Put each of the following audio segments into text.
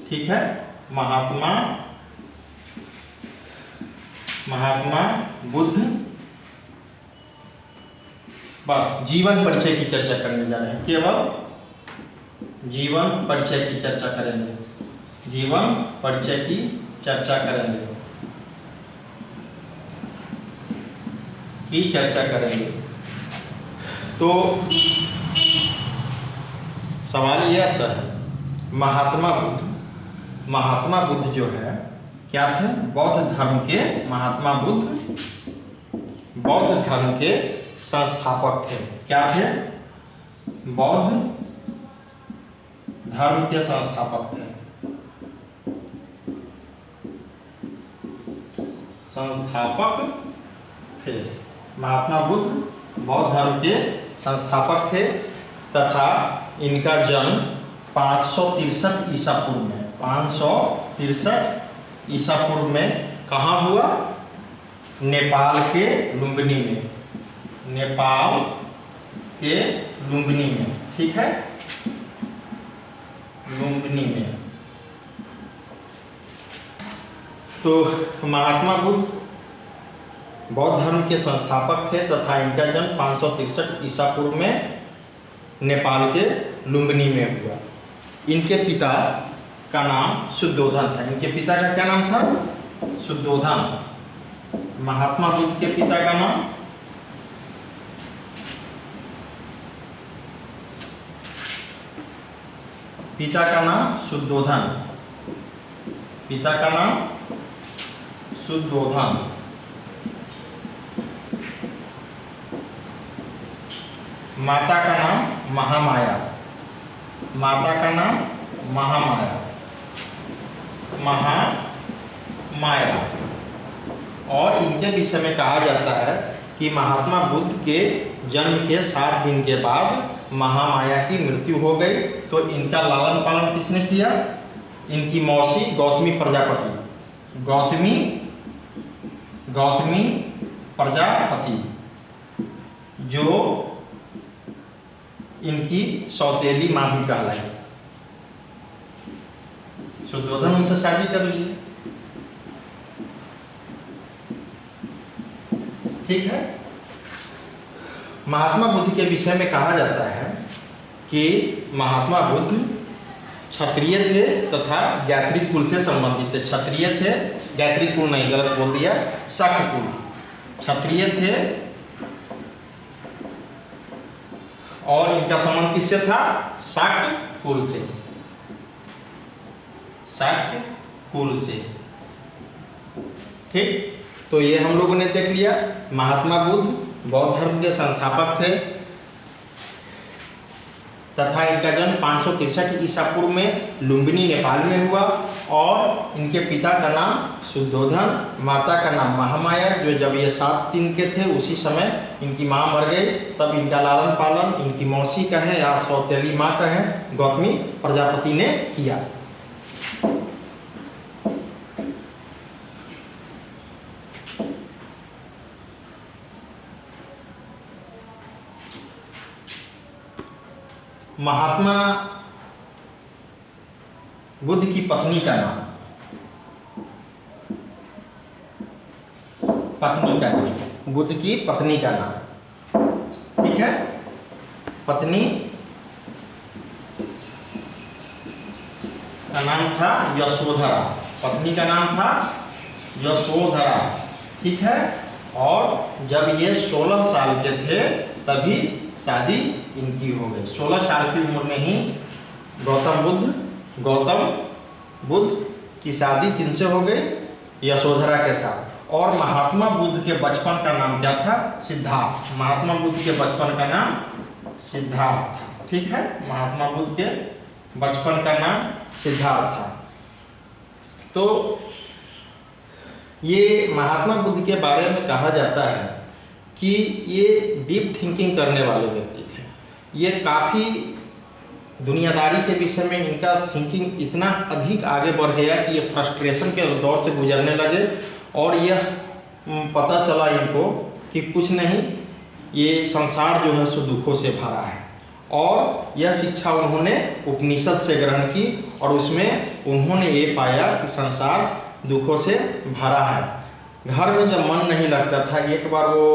ठीक है, महात्मा बुद्ध। बस जीवन परिचय की चर्चा करने जा रहे हैं, केवल जीवन परिचय की चर्चा करेंगे, जीवन परिचय की चर्चा करेंगे। तो सवाल यह आता है, महात्मा बुद्ध जो है क्या थे? बौद्ध धर्म के महात्मा बुद्ध बौद्ध धर्म के संस्थापक थे। क्या थे? बौद्ध धर्म के संस्थापक थे। महात्मा बुद्ध बौद्ध धर्म के संस्थापक थे तथा इनका जन्म 563 ईसा पूर्व में 563 ईसा पूर्व में कहाँ हुआ? नेपाल के लुम्बिनी में, नेपाल के लुम्बिनी में, ठीक है, लुम्बिनी में। तो महात्मा बुद्ध बौद्ध धर्म के संस्थापक थे तथा इनका जन्म 563 ईसा पूर्व में नेपाल के लुम्बिनी में हुआ। इनके पिता का नाम शुद्धोधन था। इनके पिता का क्या नाम था? शुद्धोधन। महात्मा बुद्ध के पिता का नाम शुद्धोधन। पिता का नाम शुद्धोधन। माता का नाम महामाया। माता का नाम महामाया। और इनके विषय में कहा जाता है कि महात्मा बुद्ध के जन्म के 60 दिन के बाद महामाया की मृत्यु हो गई। तो इनका लालन पालन किसने किया? इनकी मौसी गौतमी प्रजापति। गौतमी प्रजापति जो इनकी सौतेली माँ भी कहलाई। शुद्धोधन उनसे शादी कर ली, ठीक है। महात्मा बुद्ध के विषय में कहा जाता है कि महात्मा बुद्ध क्षत्रिय थे तथा गायत्री कुल से संबंधित थे। क्षत्रिय थे, गायत्री कुल नहीं, गलत बोल दिया, शाक्त कुल। क्षत्रिय थे और इनका संबंध किससे था? शाक्त कुल से। शाक्त कुल से, ठीक। तो ये हम लोगों ने देख लिया। महात्मा बुद्ध बौद्ध धर्म के संस्थापक थे तथा इनका जन्म 563 ईसा पूर्व में लुम्बिनी नेपाल में हुआ और इनके पिता का नाम शुद्धोधन, माता का नाम महामाया। जो जब ये 7 दिन के थे उसी समय इनकी माँ मर गई, तब इनका लालन पालन इनकी मौसी का है या सौतेली माँ का है, गौतमी प्रजापति ने किया। महात्मा बुद्ध की पत्नी का नाम, बुद्ध की पत्नी का नाम, ठीक है। पत्नी का नाम था यशोधरा। पत्नी का नाम था यशोधरा, ठीक है। और जब ये 16 साल के थे तभी शादी इनकी हो गई। 16 साल की उम्र में ही गौतम बुद्ध की शादी किनसे हो गई? यशोधरा के साथ। और महात्मा बुद्ध के बचपन का नाम क्या था? सिद्धार्थ। महात्मा बुद्ध के बचपन का नाम सिद्धार्थ, ठीक है। महात्मा बुद्ध के बचपन का नाम सिद्धार्थ था। तो ये महात्मा बुद्ध के बारे में कहा जाता है कि ये डीप थिंकिंग करने वाले व्यक्ति थे। ये काफ़ी दुनियादारी के विषय में इनका थिंकिंग इतना अधिक आगे बढ़ गया कि ये फ्रस्ट्रेशन के दौर से गुजरने लगे और यह पता चला इनको कि कुछ नहीं, ये संसार जो है सो दुखों से भरा है। और यह शिक्षा उन्होंने उपनिषद से ग्रहण की और उसमें उन्होंने ये पाया कि संसार दुखों से भरा है। घर में जब मन नहीं लगता था, एक बार वो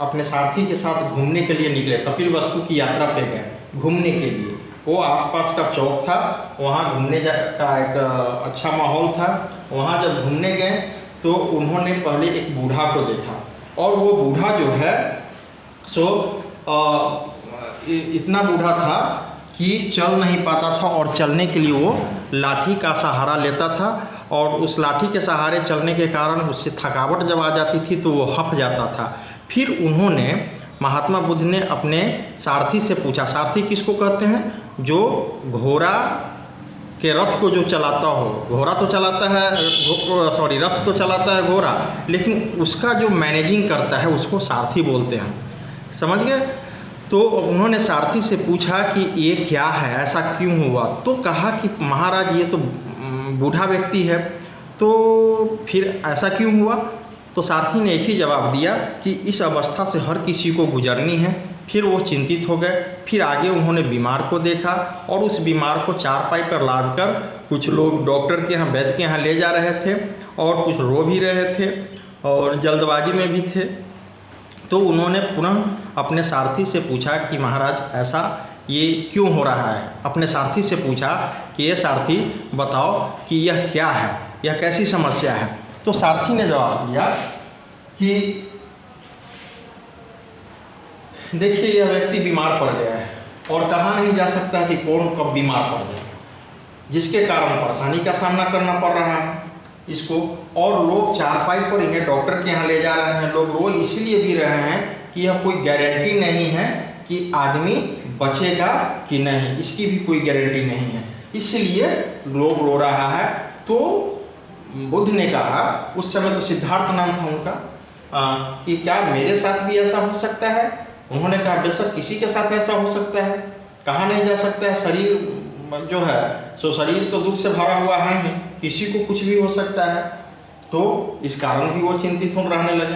अपने साथी के साथ घूमने के लिए निकले, कपिलवस्तु की यात्रा पे गए घूमने के लिए। वो आसपास का चौक था, वहाँ घूमने का एक अच्छा माहौल था। वहाँ जब घूमने गए तो उन्होंने पहले एक बूढ़ा को देखा, और वो बूढ़ा जो है सो इतना बूढ़ा था कि चल नहीं पाता था, और चलने के लिए वो लाठी का सहारा लेता था, और उस लाठी के सहारे चलने के कारण उससे थकावट जब आ जाती थी तो वो हफ जाता था। फिर उन्होंने, महात्मा बुद्ध ने अपने सारथी से पूछा, सारथी किसको कहते हैं? जो घोड़ा के रथ को जो चलाता हो। घोड़ा तो चलाता है, रथ तो चलाता है घोड़ा, लेकिन उसका जो मैनेजिंग करता है उसको सारथी बोलते हैं, समझ गए? तो उन्होंने सारथी से पूछा कि ये क्या है, ऐसा क्यों हुआ? तो कहा कि महाराज ये तो बूढ़ा व्यक्ति है, तो फिर ऐसा क्यों हुआ? तो सारथी ने एक ही जवाब दिया कि इस अवस्था से हर किसी को गुजरनी है। फिर वो चिंतित हो गए। फिर आगे उन्होंने बीमार को देखा, और उस बीमार को चारपाई पर लादकर कुछ लोग डॉक्टर के यहाँ, वैद्य के यहाँ ले जा रहे थे, और कुछ रो भी रहे थे और जल्दबाजी में भी थे। तो उन्होंने पुनः अपने सारथी से पूछा कि महाराज ऐसा ये क्यों हो रहा है? अपने सारथी से पूछा कि ये सारथी बताओ कि यह क्या है, यह कैसी समस्या है? तो सारथी ने जवाब दिया कि देखिए, यह व्यक्ति बीमार पड़ गया है, और कहा नहीं जा सकता कि कौन कब बीमार पड़ जाए, जिसके कारण परेशानी का सामना करना पड़ रहा है इसको। और लोग चारपाई पर इन्हें डॉक्टर के यहाँ ले जा रहे हैं। लोग रो इसलिए भी रहे हैं कि यह कोई गारंटी नहीं है कि आदमी बचेगा कि नहीं, इसकी भी कोई गारंटी नहीं है, इसलिए लोग रो रहा है। तो बुद्ध ने कहा, उस समय तो सिद्धार्थ नाम था उनका, कि क्या मेरे साथ भी ऐसा हो सकता है? उन्होंने कहा बेशक किसी के साथ ऐसा हो सकता है, कहा नहीं जा सकता है। शरीर जो है सो शरीर तो दुख से भरा हुआ है ही, किसी को कुछ भी हो सकता है। तो इस कारण भी वो चिंतित हो रहने लगे।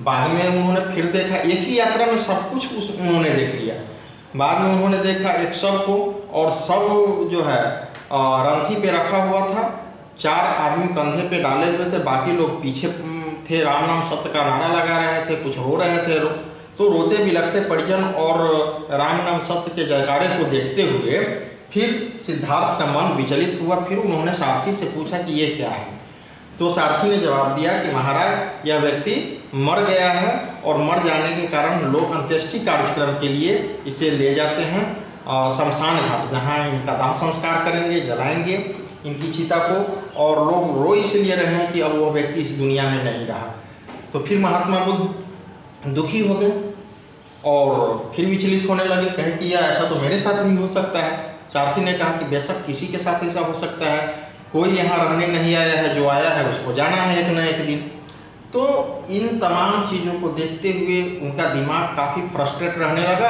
बाद में उन्होंने फिर देखा, एक ही यात्रा में सब कुछ उन्होंने देख लिया। बाद में उन्होंने देखा एक शव को, और शव जो है रंथी पे रखा हुआ था। 4 आदमी कंधे पे डाले हुए थे, बाकी लोग पीछे थे, राम नाम सत्य का नारा लगा रहे थे, कुछ रो रहे थे लोग। तो रोते बिलखते परिजन और राम नाम सत्य के जयकारे को देखते हुए फिर सिद्धार्थ का मन विचलित हुआ। फिर उन्होंने सारथी से पूछा कि ये क्या है? तो सारथी ने जवाब दिया कि महाराज यह व्यक्ति मर गया है, और मर जाने के कारण लोग अंत्येष्टि कार्यक्रम के लिए इसे ले जाते हैं शमशान घाट, जहाँ इनका दाह संस्कार करेंगे, जलाएंगे इनकी चिता को। और लोग रो इसलिए रहे हैं कि अब वो व्यक्ति इस दुनिया में नहीं रहा। तो फिर महात्मा बुद्ध दुखी हो गए और फिर विचलित होने लगे, कहे कि यह ऐसा तो मेरे साथ भी हो सकता है। सारथी ने कहा कि बेशक किसी के साथ ऐसा हो सकता है, कोई यहाँ रहने नहीं आया है, जो आया है उसको जाना है एक न एक दिन। तो इन तमाम चीज़ों को देखते हुए उनका दिमाग काफ़ी फ्रस्ट्रेट रहने लगा।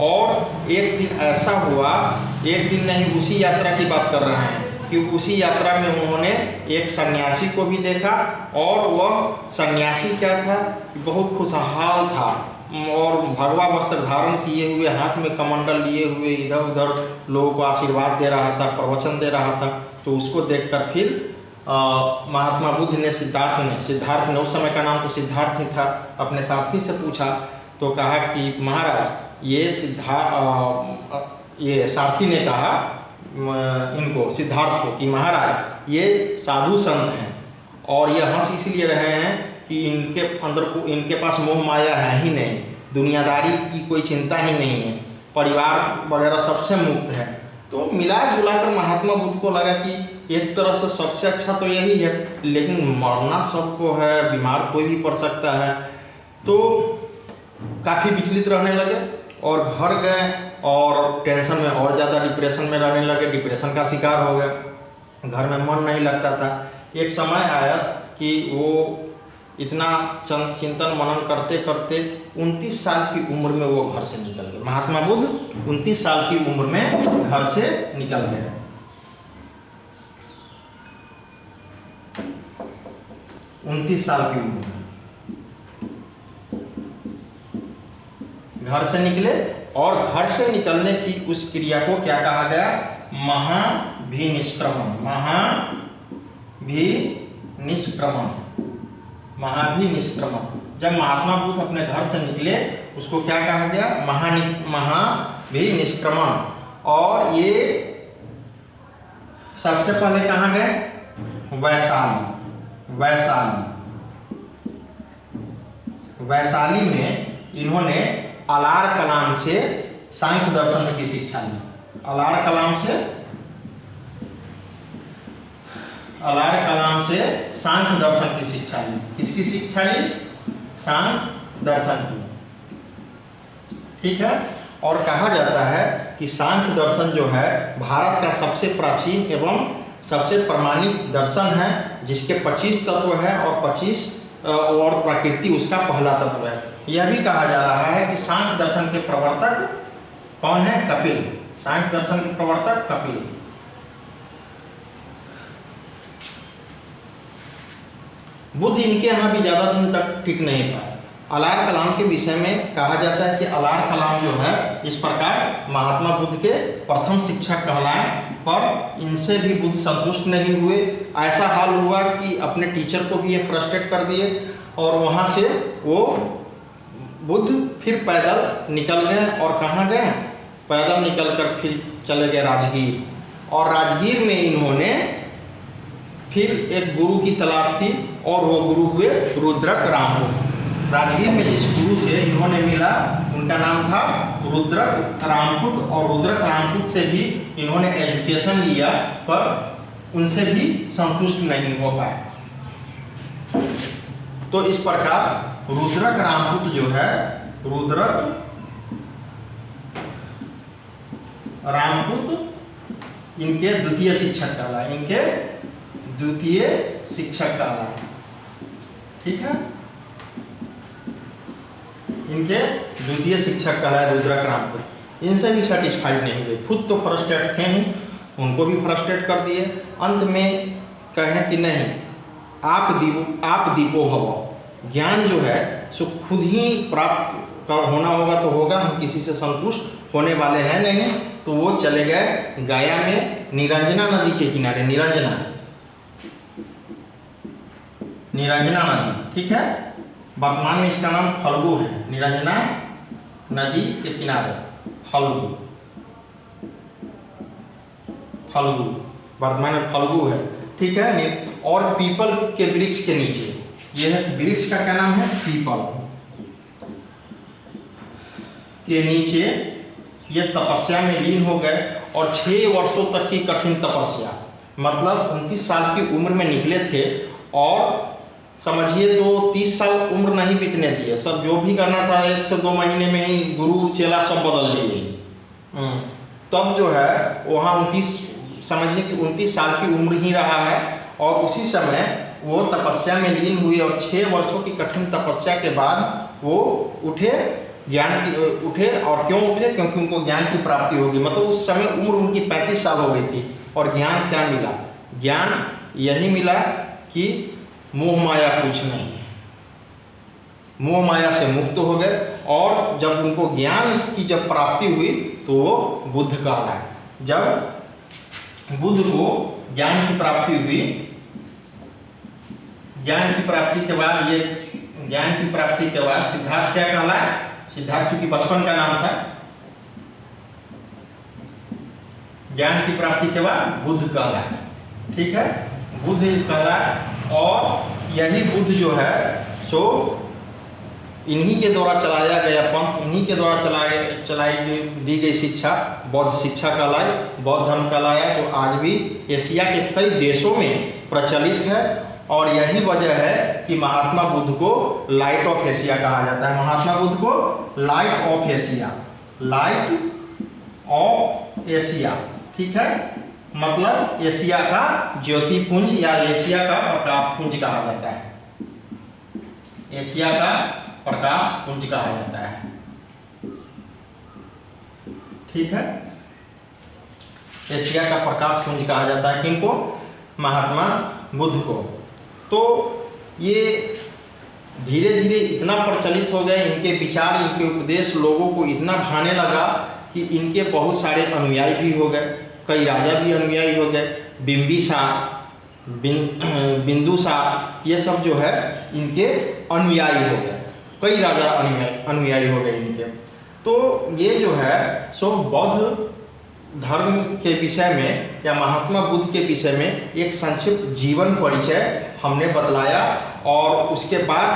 और एक दिन ऐसा हुआ, एक दिन नहीं, उसी यात्रा की बात कर रहे हैं कि उसी यात्रा में उन्होंने एक सन्यासी को भी देखा। और वह सन्यासी क्या था, बहुत खुशहाल था, और भगवा वस्त्र धारण किए हुए, हाथ में कमंडल लिए हुए, इधर उधर लोगों को आशीर्वाद दे रहा था, प्रवचन दे रहा था। तो उसको देखकर फिर महात्मा बुद्ध ने सिद्धार्थ ने, उस समय का नाम तो सिद्धार्थ ही था, अपने सारथी से पूछा। तो कहा कि महाराज ये सारथी ने कहा इनको, सिद्धार्थ को, कि महाराज ये साधु संत हैं, और ये हंस इसलिए रहे हैं कि इनके अंदर को, इनके पास मोह माया है ही नहीं, दुनियादारी की कोई चिंता ही नहीं है, परिवार वगैरह सबसे मुक्त है। तो मिला जुला कर महात्मा बुद्ध को लगा कि एक तरह से सबसे अच्छा तो यही है, लेकिन मरना सबको है, बीमार कोई भी पड़ सकता है। तो काफ़ी विचलित रहने लगे और घर गए और टेंशन में और ज़्यादा डिप्रेशन में रहने लगे, डिप्रेशन का शिकार हो गए। घर में मन नहीं लगता था। एक समय आया कि वो इतना चिंतन मनन करते करते 29 साल की उम्र में वो घर से निकल गए। महात्मा बुद्ध 29 साल की उम्र में घर से निकल गए। उनतीस साल की उम्र में घर से निकले, और घर से निकलने की उस क्रिया को क्या कहा गया? महाभिनिष्क्रमण, महाभिनिष्क्रमण। जब महात्मा बुद्ध अपने घर से निकले उसको क्या कहा गया? महाभिनिष्क्रमण। और ये सबसे पहले कहाँ गए? वैशाली में इन्होंने अलार कलाम से सांख्य दर्शन की शिक्षा ली। अलार कलाम से सांख्य दर्शन की शिक्षा ली। किसकी शिक्षा ली? सांख्य दर्शन की। ठीक है। और कहा जाता है कि सांख्य दर्शन जो है भारत का सबसे प्राचीन एवं सबसे प्रमाणिक दर्शन है, जिसके 25 तत्व है और 25 और प्रकृति उसका पहला तत्व है। यह भी कहा जा रहा है कि सांख्य दर्शन के प्रवर्तक कौन है? कपिल। सांख्य दर्शन के प्रवर्तक कपिल। बुद्ध इनके यहाँ भी ज्यादा दिन तक टिक नहीं पाए। अलार कलाम के विषय में कहा जाता है कि अलार कलाम जो है इस प्रकार महात्मा बुद्ध के प्रथम शिक्षक कहलाए, पर इनसे भी बुद्ध संतुष्ट नहीं हुए। ऐसा हाल हुआ कि अपने टीचर को भी ये फ्रस्ट्रेट कर दिए और वहाँ से वो बुद्ध फिर पैदल निकल गए। और कहाँ गए? पैदल निकलकर फिर चले गए राजगीर। और राजगीर में इन्होंने फिर एक गुरु की तलाश की और वो गुरु हुए रुद्रक रामपुत। राजगीर में जिस गुरु से इन्होंने मिला उनका नाम था रुद्रक रामपुत। और रुद्रक रामपुत से भी इन्होंने एजुकेशन लिया, पर उनसे भी संतुष्ट नहीं हो पाए। तो इस प्रकार रुद्रक रामपुत जो है, रुद्रक रामपुत इनके द्वितीय शिक्षक कहलाए। ठीक है। इनके द्वितीय शिक्षक कहलाए रुद्रक रामपुत। इनसे भी सेटिस्फाइड नहीं हुए, खुद तो फ्रस्ट्रेट थे ही, उनको भी फ्रस्ट्रेट कर दिए। अंत में कहें कि नहीं, आप दीपो भव, ज्ञान जो है सो खुद ही प्राप्त होना होगा तो होगा, हम किसी से संतुष्ट होने वाले हैं नहीं। तो वो चले गए गया में निरंजना नदी के किनारे। निरंजना नदी, ठीक है। वर्तमान में इसका नाम फल्गु है। निरंजना नदी के किनारे फल्गु, वर्तमान में फल्गु है, ठीक है। और पीपल के वृक्ष के नीचे, यह वृक्ष का क्या नाम है? पीपल के नीचे ये तपस्या में लीन हो गए। और 6 वर्षों तक की कठिन तपस्या, मतलब 29 साल की उम्र में निकले थे और समझिए तो 30 साल उम्र नहीं बीतने दिए। सब जो भी करना था 1 से 2 महीने में ही गुरु चेला सब बदल लिए। तब जो है वहाँ 29, समझिए कि 29 साल की उम्र ही रहा है। और उसी समय वो तपस्या में लीन हुए और 6 वर्षों की कठिन तपस्या के बाद वो उठे। और क्यों उठे? क्योंकि उनको ज्ञान की प्राप्ति होगी। मतलब उस समय उम्र उनकी 35 साल हो गई थी। और ज्ञान क्या मिला? ज्ञान यही मिला कि मोह माया कुछ नहीं है, मोह माया से मुक्त हो गए। और जब उनको ज्ञान की जब प्राप्ति हुई तो वो बुद्ध कहलाए। जब बुद्ध को ज्ञान की प्राप्ति हुई, ज्ञान की प्राप्ति के बाद सिद्धार्थ क्या कहलाए? सिद्धार्थ की बचपन का नाम था। ज्ञान की प्राप्ति के बाद बुद्ध कहलाए, ठीक है। बुद्ध कहलाए। और यही बुद्ध जो है सो इन्हीं के द्वारा चलाया गया पंथ, इन्हीं के द्वारा दी गई शिक्षा बौद्ध शिक्षा कहलाई, बौद्ध धर्म कहलाया, जो आज भी एशिया के कई देशों में प्रचलित है। और यही वजह है कि महात्मा बुद्ध को लाइट ऑफ एशिया कहा जाता है। महात्मा बुद्ध को लाइट ऑफ एशिया, ठीक है। मतलब एशिया का ज्योति पुंज या एशिया का प्रकाश पुंज कहा जाता है। एशिया का प्रकाश पुंज कहा जाता है, ठीक है। एशिया का प्रकाश पुंज कहा जाता है किनको? महात्मा बुद्ध को। तो ये धीरे धीरे इतना प्रचलित हो गए, इनके विचार, इनके उपदेश लोगों को इतना भाने लगा कि इनके बहुत सारे अनुयायी भी हो गए। कई राजा भी अनुयायी हो गए, बिंबिसार, बिंदुसार, ये सब जो है इनके अनुयायी हो गए, कई राजा अनुयायी हो गए इनके। तो ये जो है सो बौद्ध धर्म के विषय में या महात्मा बुद्ध के विषय में एक संक्षिप्त जीवन परिचय हमने बतलाया, और उसके बाद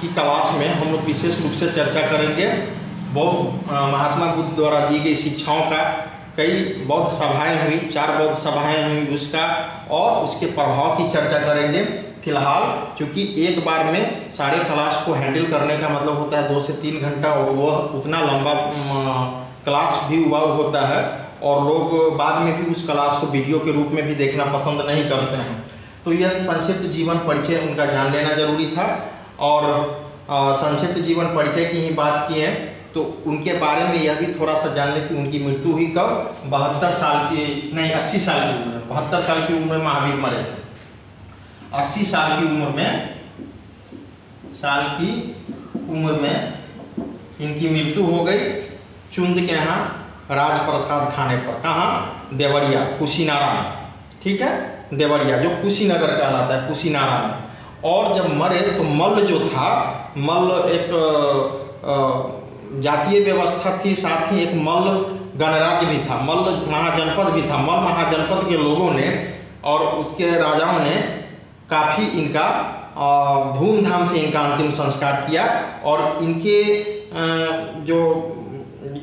की क्लास में हम लोग विशेष रूप से चर्चा करेंगे महात्मा बुद्ध द्वारा दी गई शिक्षाओं का। कई बौद्ध सभाएं हुई, 4 बौद्ध सभाएं हुई उसका, और उसके प्रभाव की चर्चा करेंगे। फिलहाल चूँकि एक बार में सारे क्लास को हैंडल करने का मतलब होता है 2 से 3 घंटा, और वह उतना लंबा क्लास भी हुआ होता है, और लोग बाद में भी उस क्लास को वीडियो के रूप में भी देखना पसंद नहीं करते हैं। तो यह संक्षिप्त जीवन परिचय उनका जान लेना जरूरी था। और संक्षिप्त जीवन परिचय की ही बात की है तो उनके बारे में यह भी थोड़ा सा जान लें कि उनकी मृत्यु हुई कब, 72 साल की नहीं 80 साल की उम्र में, 72 साल की उम्र में महावीर मरे थे। 80 साल की उम्र में इनकी मृत्यु हो गई चुंद के यहाँ राजप्रसाद खाने पर। कहाँ? देवरिया, कुशीनारा में। ठीक है, देवरिया जो कुशीनगर कहलाता है, कुशीनारा में। और जब मरे तो मल्ल जो था, मल्ल एक जातीय व्यवस्था थी, साथ ही एक मल्ल गणराज्य भी था, मल्ल महाजनपद भी था। मल्ल महाजनपद के लोगों ने और उसके राजाओं ने काफ़ी इनका धूमधाम से इनका अंतिम संस्कार किया, और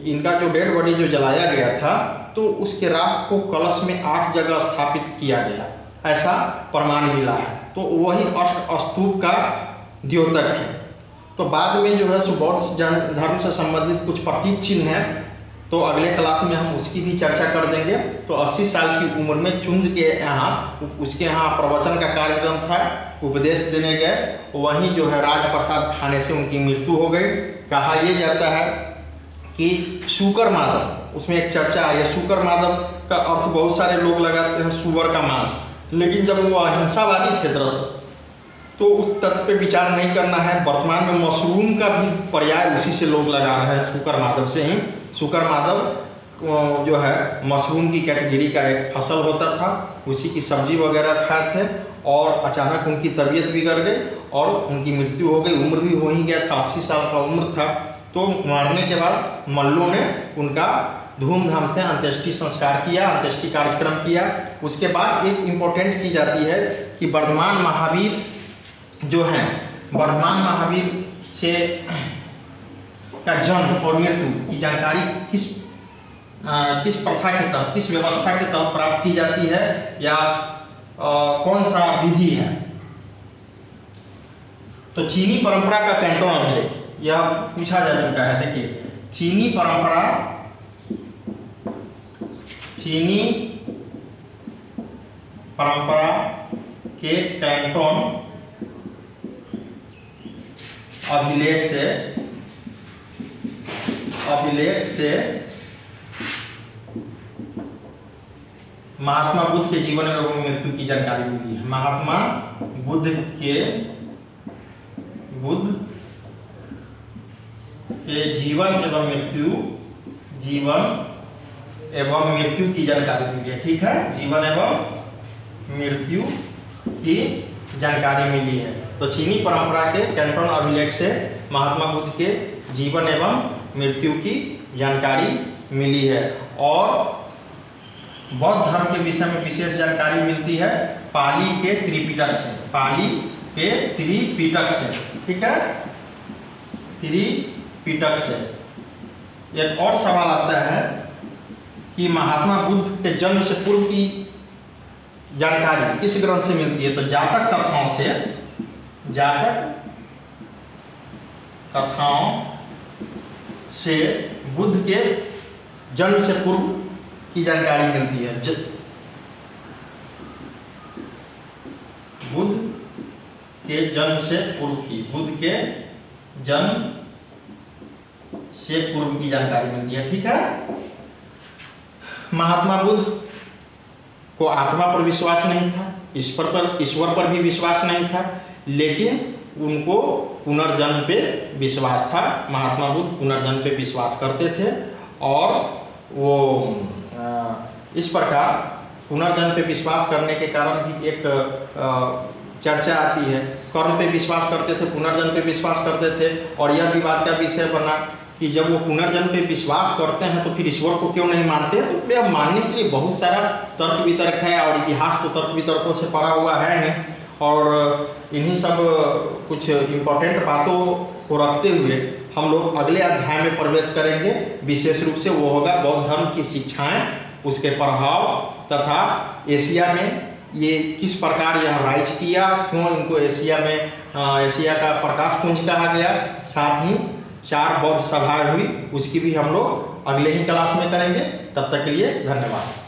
इनका जो डेड बॉडी जो जलाया गया था तो उसके राख को कलश में 8 जगह स्थापित किया गया, ऐसा प्रमाण मिला है। तो वही अष्ट स्तूप का द्योतक है। तो बाद में जो है सो बौद्ध धर्म से संबंधित कुछ प्रतीक चिन्ह है, तो अगले क्लास में हम उसकी भी चर्चा कर देंगे। तो 80 साल की उम्र में चुंद के यहाँ, उसके यहाँ प्रवचन का कार्यक्रम था, उपदेश देने गए, वहीं जो है राजप्रसाद खाने से उनकी मृत्यु हो गई। कहा यह जाता है कि सूकर माधव, उसमें एक चर्चा है, सूकर माधव का अर्थ बहुत सारे लोग लगाते हैं सुअर का मांस, लेकिन जब वो अहिंसावादी थे दरअसल तो उस तथ्य पे विचार नहीं करना है। वर्तमान में मशरूम का भी पर्याय उसी से लोग लगा रहे हैं, सूकर माधव से ही। सूकर माधव जो है मशरूम की कैटेगरी का एक फसल होता था, उसी की सब्जी वगैरह खाए थे, और अचानक उनकी तबीयत बिगड़ गई और उनकी मृत्यु हो गई। उम्र भी हो ही गया था, 80 साल का उम्र था। तो मरने के बाद मल्लों ने उनका धूमधाम से अंत्येष्टि संस्कार किया, अंत्येष्टि कार्यक्रम किया। उसके बाद एक इम्पोर्टेंट की जाती है कि वर्धमान महावीर जो हैं, वर्धमान महावीर से का जन्म और मृत्यु की जानकारी किस प्रथा के तहत, किस व्यवस्था के तहत प्राप्त की जाती है, या कौन सा विधि है। तो चीनी परंपरा का कैंटोन अभिलेख यह पूछा जा चुका है। देखिए, चीनी परंपरा के कैंटोन अभिलेख से महात्मा बुद्ध के जीवन एवं मृत्यु की जानकारी मिली है। महात्मा बुद्ध के जीवन एवं मृत्यु की जानकारी मिली है। ठीक है, जीवन एवं मृत्यु की जानकारी मिली है। तो चीनी परंपरा के कैंटोन अभिलेख से महात्मा बुद्ध के जीवन एवं मृत्यु की जानकारी मिली है। और बौद्ध धर्म के विषय में विशेष जानकारी मिलती है पाली के त्रिपिटक से। ठीक है, त्रिपिटक से। एक और सवाल आता है कि महात्मा बुद्ध के जन्म से पूर्व की जानकारी किस ग्रंथ से मिलती है? तो जातक कथाओं से बुद्ध के जन्म से पूर्व की जानकारी मिलती है। बुद्ध के जन्म से पूर्व की जानकारी मिलती है। ठीक है, महात्मा बुद्ध को आत्मा पर विश्वास नहीं था, ईश्वर पर भी विश्वास नहीं था, लेकिन उनको पुनर्जन्म पे विश्वास था। महात्मा बुद्ध पुनर्जन्म पे विश्वास करते थे, और वो इस प्रकार पुनर्जन्म पे विश्वास करने के कारण भी एक चर्चा आती है। कर्म पे विश्वास करते थे, पुनर्जन्म पे विश्वास करते थे, और यह विवाद का विषय बना कि जब वो पुनर्जन्म पे विश्वास करते हैं तो फिर ईश्वर को क्यों नहीं मानते। तो यह मानने के लिए बहुत सारा तर्क वितर्क है, और इतिहास तो तर्क वितर्कों से पड़ा हुआ है। और इन्हीं सब कुछ इम्पोर्टेंट बातों को रखते हुए हम लोग अगले अध्याय में प्रवेश करेंगे। विशेष रूप से वो होगा बौद्ध धर्म की शिक्षाएं, उसके प्रभाव, तथा एशिया में ये किस प्रकार यह राइज किया, क्यों इनको एशिया में एशिया का प्रकाश पुंज कहा गया। साथ ही 4 बौद्ध सभाएं हुई, उसकी भी हम लोग अगले ही क्लास में करेंगे। तब तक के लिए धन्यवाद।